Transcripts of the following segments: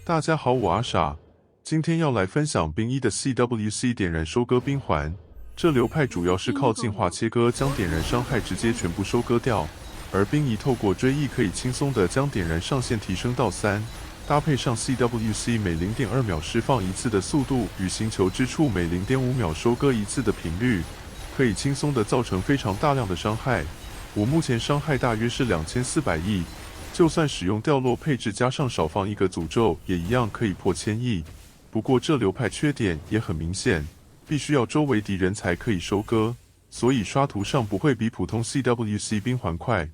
大家好，我阿傻，今天要来分享兵一的 CWC 点燃收割冰环。这流派主要是靠进化切割将点燃伤害直接全部收割掉，而兵一透过追忆可以轻松的将点燃上限提升到3，搭配上 CWC 每 0.2秒释放一次的速度与星球之处每 0.5秒收割一次的频率，可以轻松的造成非常大量的伤害。我目前伤害大约是2400亿。就算使用掉落配置加上少放一个诅咒，也一样可以破1000亿。不过这流派缺点也很明显，必须要周围敌人才可以收割，所以刷图上不会比普通 CWC 冰环快。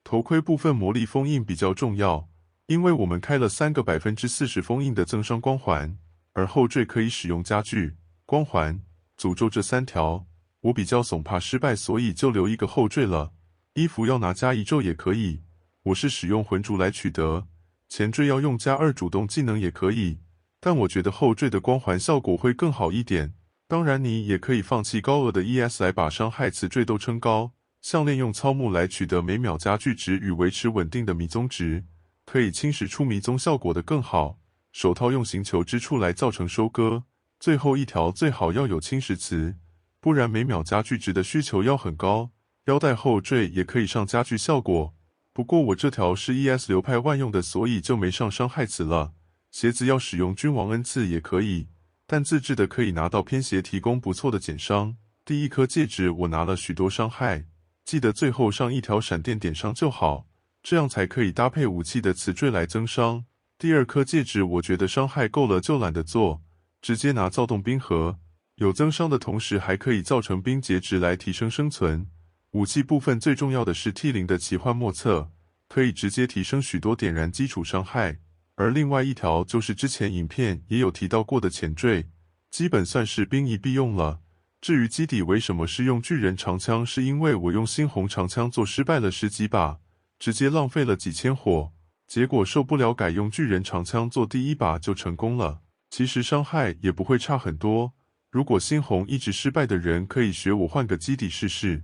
头盔部分魔力封印比较重要，因为我们开了3个40%封印的增伤光环，而后缀可以使用家具、光环、诅咒这3条。我比较悚怕失败，所以就留一个后缀了。衣服要拿加1咒也可以，我是使用魂烛来取得。前缀要用加2主动技能也可以，但我觉得后缀的光环效果会更好一点。当然你也可以放弃高额的 ES 来把伤害词缀都撑高。项链用操木来取得每秒加具值与维持稳定的迷踪值，可以侵蚀出迷踪效果的更好。手套用星球之处来造成收割。最后一条最好要有侵蚀词，不然每秒加具值的需求要很高。腰带后缀也可以上加具效果，不过我这条是 ES 流派万用的，所以就没上伤害词了。鞋子要使用君王恩赐也可以，但自制的可以拿到偏鞋提供不错的减伤。第一颗戒指我拿了许多伤害，记得最后上一条闪电点伤就好，这样才可以搭配武器的词缀来增伤。第二颗戒指我觉得伤害够了就懒得做，直接拿躁动冰盒，有增伤的同时还可以造成冰结值来提升生存。武器部分最重要的是 T0的奇幻莫测，可以直接提升许多点燃基础伤害，而另外一条就是之前影片也有提到过的前缀，基本算是兵一必用了。至于基底为什么是用巨人长枪，是因为我用猩红长枪做失败了10几把，直接浪费了几千火，结果受不了改用巨人长枪做第1把就成功了。其实伤害也不会差很多，如果猩红一直失败的人可以学我换个基底试试。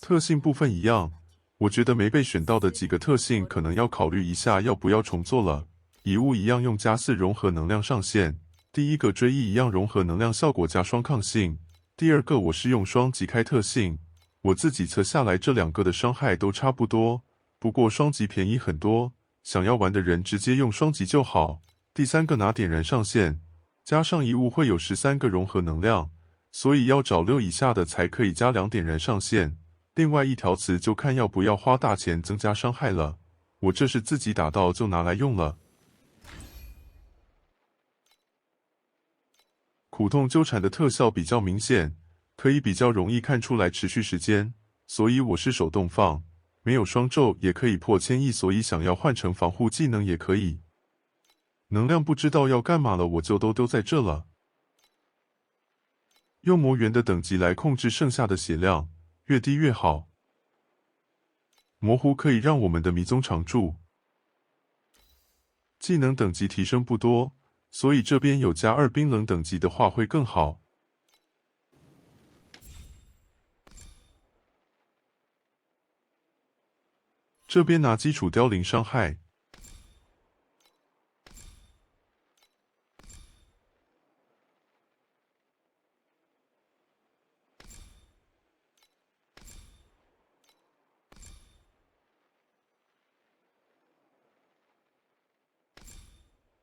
特性部分一样，我觉得没被选到的几个特性可能要考虑一下要不要重做了。遗物一样用加4融合能量上限，第一个追忆一样融合能量效果加双抗性，第二个我是用双击开特性，我自己测下来这2个的伤害都差不多，不过双击便宜很多，想要玩的人直接用双击就好。第三个拿点燃上限，加上遗物会有13个融合能量，所以要找6以下的才可以加2点燃上限。另外一条词就看要不要花大钱增加伤害了，我这是自己打到就拿来用了。苦痛纠缠的特效比较明显，可以比较容易看出来持续时间，所以我是手动放。没有双咒也可以破1000亿，所以想要换成防护技能也可以。能量不知道要干嘛了，我就都丢在这了。用魔猿的等级来控制剩下的血量，越低越好。模糊可以让我们的迷踪常驻。技能等级提升不多，所以这边有加2冰冷等级的话会更好。这边拿基础凋零伤害。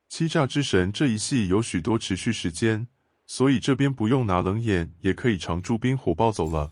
欺诈之神这一系有许多持续时间，所以这边不用拿冷眼也可以常驻冰火暴走了。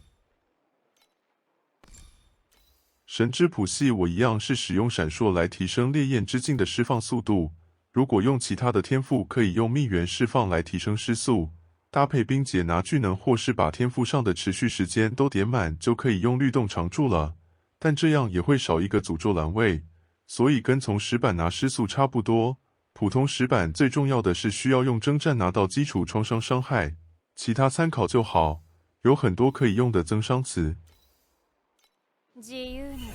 神之谱系我一样是使用闪烁来提升烈焰之境的释放速度，如果用其他的天赋可以用蜜源释放来提升施速，搭配冰结拿巨能或是把天赋上的持续时间都点满就可以用律动常驻了，但这样也会少一个诅咒栏位，所以跟从石板拿施速差不多。普通石板最重要的是需要用征战拿到基础创伤伤害，其他参考就好，有很多可以用的增伤词。自由なら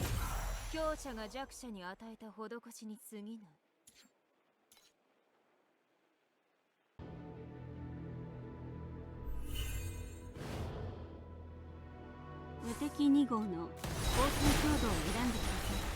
強者が弱者に与えた施しに過ぎない。無敵2号の放水強度を選んでください。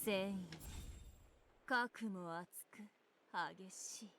戦意かくも熱く激しい。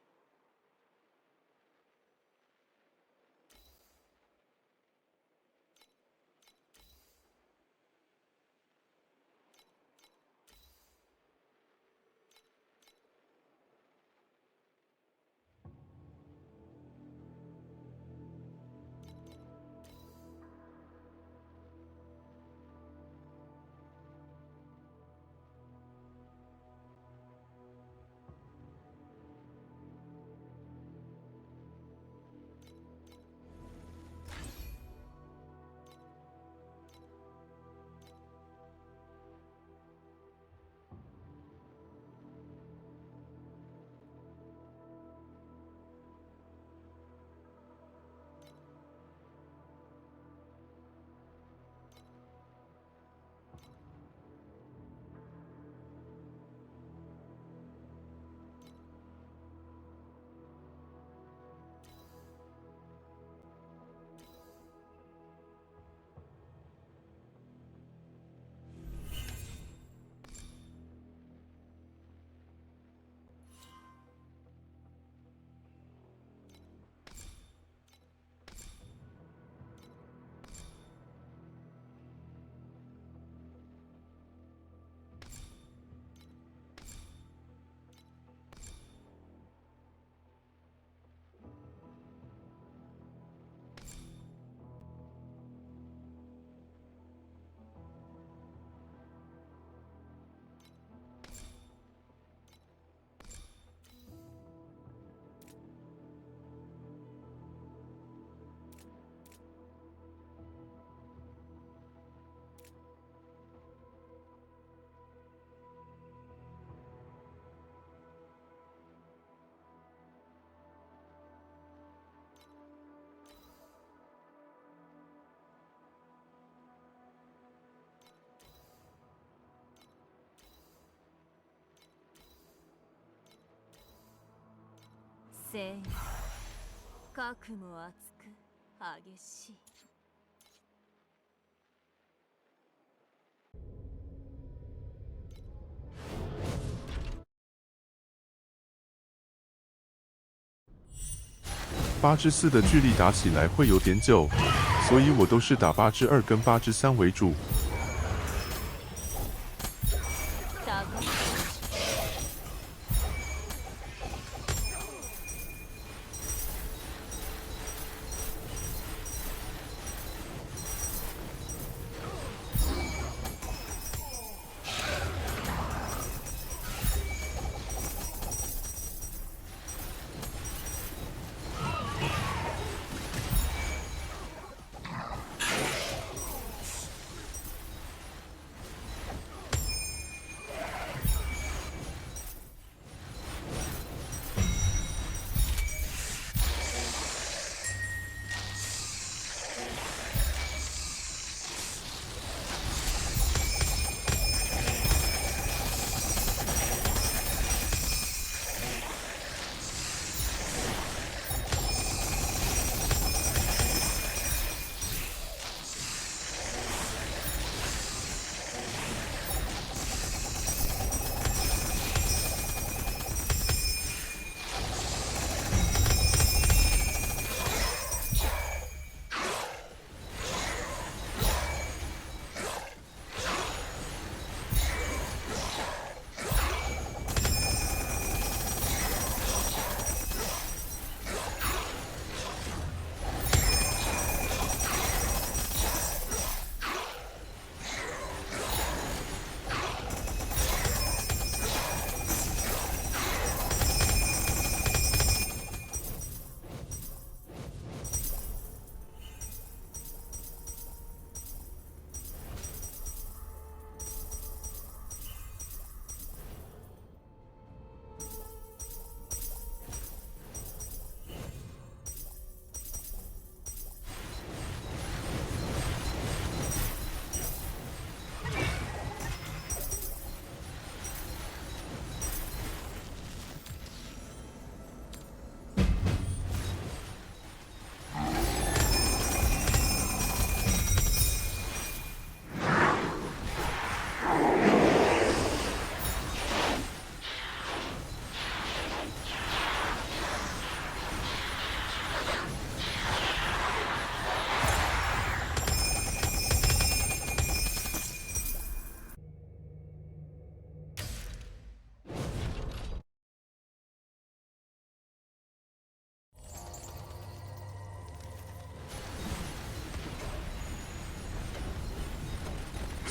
戦意かくも熱く激しい。8之4的距离打起来会有点久，所以我都是打8之2跟8之3为主。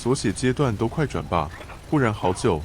锁血阶段都快转吧，不然好久。